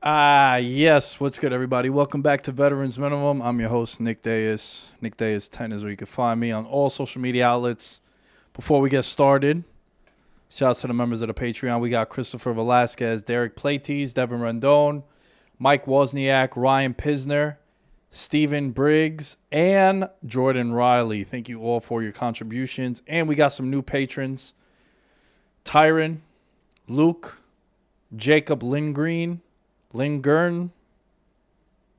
Yes. What's good, everybody? Welcome back to Veterans Minimum. I'm your host, Nick Deus. Nick Deus 10 is where you can find me on all social media outlets. Before we get started, shouts to the members of the Patreon. We got Christopher Velasquez, Derek Platees, Devin Rendon, Mike Wozniak, Ryan Pisner, Stephen Briggs, and Jordan Riley. Thank you all for your contributions. And we got some new patrons. Tyron, Luke, Jacob Lindgren,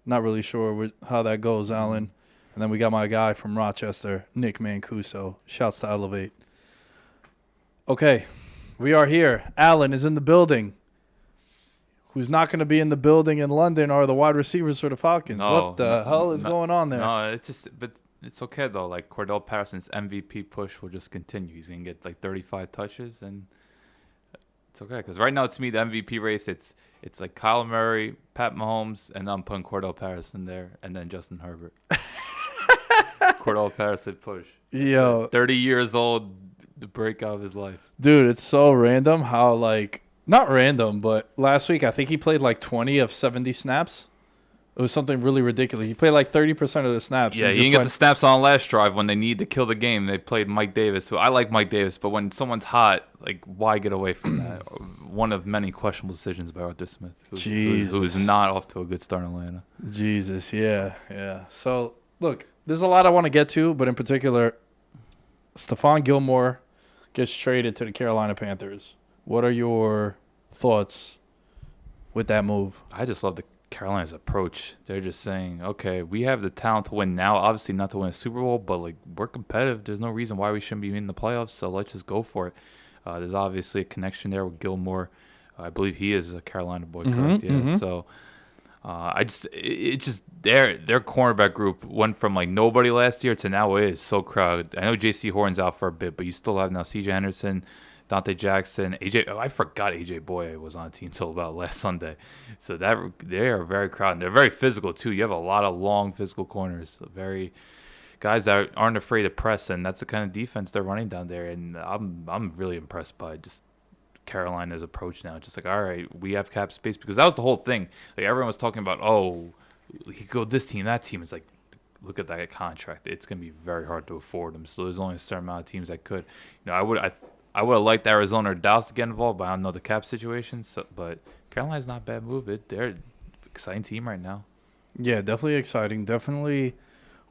not really sure how that goes, Alan. And then we got my guy from Rochester, Nick Mancuso. Shouts to Elevate. Okay, we are here. Alan is in the building. Who's not going to be in the building in London are the wide receivers for the Falcons. What the hell is going on there? No, but it's okay though. Like Cordell Patterson's MVP push will just continue. He's going to get like 35 touches and it's okay, because right now, to me, the MVP race, it's like Kyle Murray, Pat Mahomes, and I'm putting Cordell Patterson there, and then Justin Herbert. Cordell Patterson push. Yo. 30 years old, the breakout of his life. Dude, it's so random how, like, not random, but last week I think he played like 20 of 70 snaps. It was something really ridiculous. He played like 30% of the snaps. Yeah, he didn't get the snaps on last drive when they needed to kill the game. They played Mike Davis. So I like Mike Davis, but when someone's hot, like, why get away from that? One of many questionable decisions by Arthur Smith, who's not off to a good start in Atlanta. Jesus, yeah. So, look, there's a lot I want to get to, but in particular, Stephon Gilmore gets traded to the Carolina Panthers. What are your thoughts with that move? I just love Carolina's approach. They're just saying, okay, we have the talent to win now. Obviously not to win a Super Bowl, but like we're competitive. There's no reason why we shouldn't be in the playoffs, so let's just go for it. There's obviously a connection there with Gilmore. I believe he is a Carolina boy, correct? Yeah. Mm-hmm. So it's just their cornerback group went from like nobody last year to now it is so crowded. I know J.C. Horn's out for a bit, but you still have now C.J. Henderson, Dante Jackson, AJ. Oh, I forgot AJ Boye was on the team until about last Sunday. So that they are very crowded. They're very physical too. You have a lot of long physical corners, very guys that aren't afraid to press, and that's the kind of defense they're running down there. And I'm really impressed by just Carolina's approach now. Just like, all right, we have cap space, because that was the whole thing. Like everyone was talking about, oh, he could go this team, that team. It's like, look at that contract. It's gonna be very hard to afford them. So there's only a certain amount of teams that could. You know, I would have liked Arizona or Dallas to get involved, but I don't know the cap situation. So, but Carolina's not a bad move. They're an exciting team right now. Yeah, definitely exciting. Definitely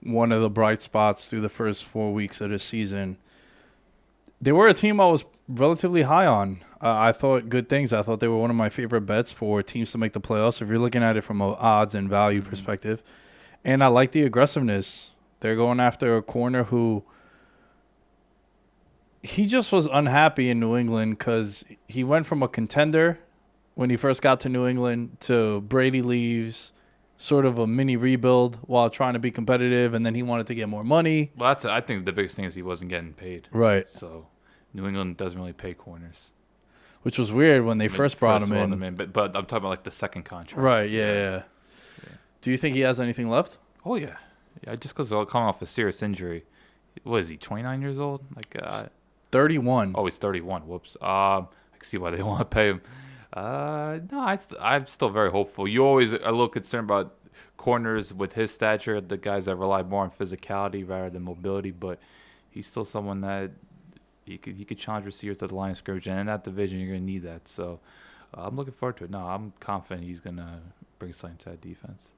one of the bright spots through the first 4 weeks of the season. They were a team I was relatively high on. I thought good things. I thought they were one of my favorite bets for teams to make the playoffs, if you're looking at it from an odds and value perspective. And I like the aggressiveness. They're going after a corner who he just was unhappy in New England because he went from a contender when he first got to New England to Brady leaves, sort of a mini rebuild while trying to be competitive, and then he wanted to get more money. Well, I think the biggest thing is he wasn't getting paid. Right. So New England doesn't really pay corners. Which was weird when they first brought him in. But I'm talking about like the second contract. Right, yeah. Do you think he has anything left? Oh, yeah. Just because they're coming off a serious injury. What is he, 29 years old? 31. Oh, he's 31. Whoops. I can see why they want to pay him. No, I'm still very hopeful. You always are a little concerned about corners with his stature, the guys that rely more on physicality rather than mobility, but he's still someone that he could challenge receivers to the line of scrimmage, and in that division, you're going to need that. So I'm looking forward to it. No, I'm confident he's going to bring something to that defense.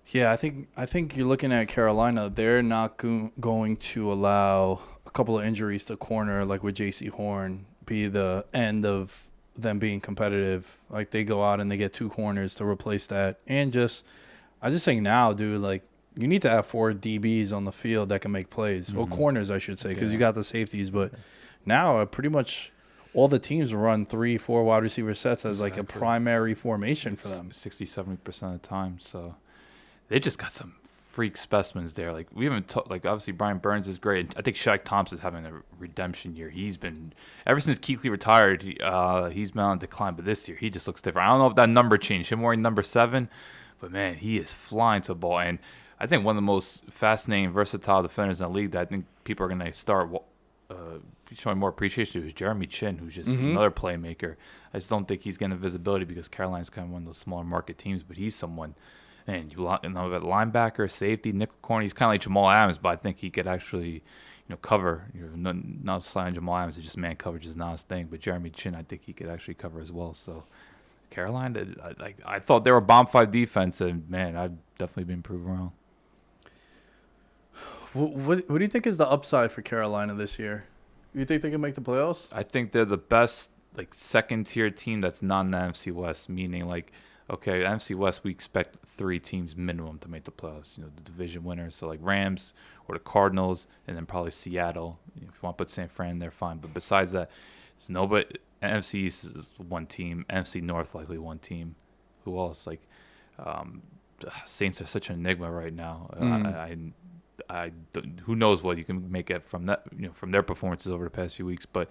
Yeah, I think you're looking at Carolina. They're not going to allow a couple of injuries to corner, like with J.C. Horn, be the end of them being competitive. Like they go out and they get two corners to replace that. And I just think now, dude, like you need to have 4 DBs on the field that can make plays. Or corners, I should say, because you got the safeties. But now pretty much all the teams run 3-4 wide receiver sets as like a primary formation for them. 60-70% of the time. So they just got some freak specimens there. Like we haven't like obviously Brian Burns is great. I think Shaq Thompson's having a redemption year. He's been ever since Kuechly retired. He's been on decline, but this year he just looks different. I don't know if that number changed. Him wearing number 7, but man, he is flying to the ball. And I think one of the most fascinating, versatile defenders in the league that I think people are going to start showing more appreciation to is Jeremy Chin, who's just another playmaker. I just don't think he's getting visibility because Carolina's kind of one of those smaller market teams, but he's someone. And you know, at linebacker, safety, nickel corner, he's kind of like Jamal Adams, but I think he could actually, cover. Not signing Jamal Adams, it's just man coverage is not his thing. But Jeremy Chin, I think he could actually cover as well. So Carolina, I thought they were a bomb 5 defense, and man, I've definitely been proved wrong. What do you think is the upside for Carolina this year? You think they can make the playoffs? I think they're the best second tier team that's not in the NFC West, meaning okay, NFC West, we expect 3 teams minimum to make the playoffs. The division winners, so Rams or the Cardinals, and then probably Seattle. If you want to put San Fran there, fine. But besides that, there's nobody. NFC East is 1 team. NFC North likely 1 team. Who else? Saints are such an enigma right now. Who knows what you can make it from that? From their performances over the past few weeks. But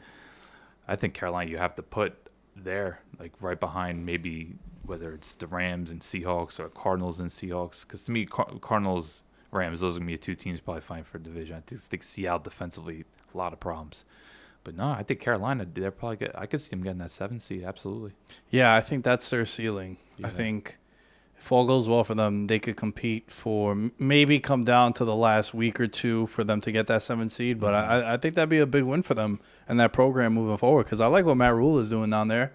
I think Carolina, you have to put there, right behind maybe whether it's the Rams and Seahawks or Cardinals and Seahawks. Because to me, Cardinals, Rams, those are going to be 2 teams probably fighting for division. I just think Seattle defensively, a lot of problems. But no, I think Carolina, they're probably I could see them getting that 7th seed, absolutely. Yeah, I think that's their ceiling. Yeah. I think if all goes well for them, they could compete for maybe come down to the last week or 2 for them to get that 7th seed. But I think that'd be a big win for them and that program moving forward because I like what Matt Rule is doing down there.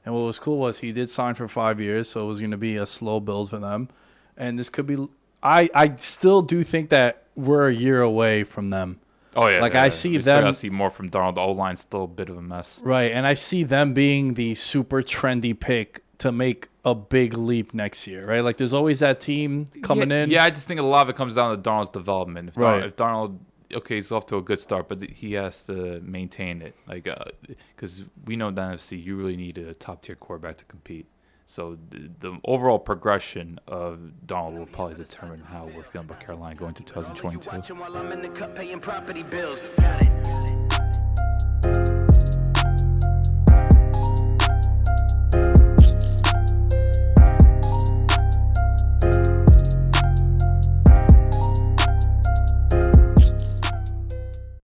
And what was cool was he did sign for 5 years, so it was going to be a slow build for them. And this could be I still do think that we're a year away from them. Oh, yeah. I see them. Still got to see more from Darnold. The O-line's still a bit of a mess. Right, and I see them being the super trendy pick to make a big leap next year, right? There's always that team coming in. Yeah, I just think a lot of it comes down to Darnold's development. If Darnold, okay, he's off to a good start, but he has to maintain it. Because we know in the NFC, you really need a top-tier quarterback to compete. So the overall progression of Donald will probably determine how we're feeling about Carolina going to 2022.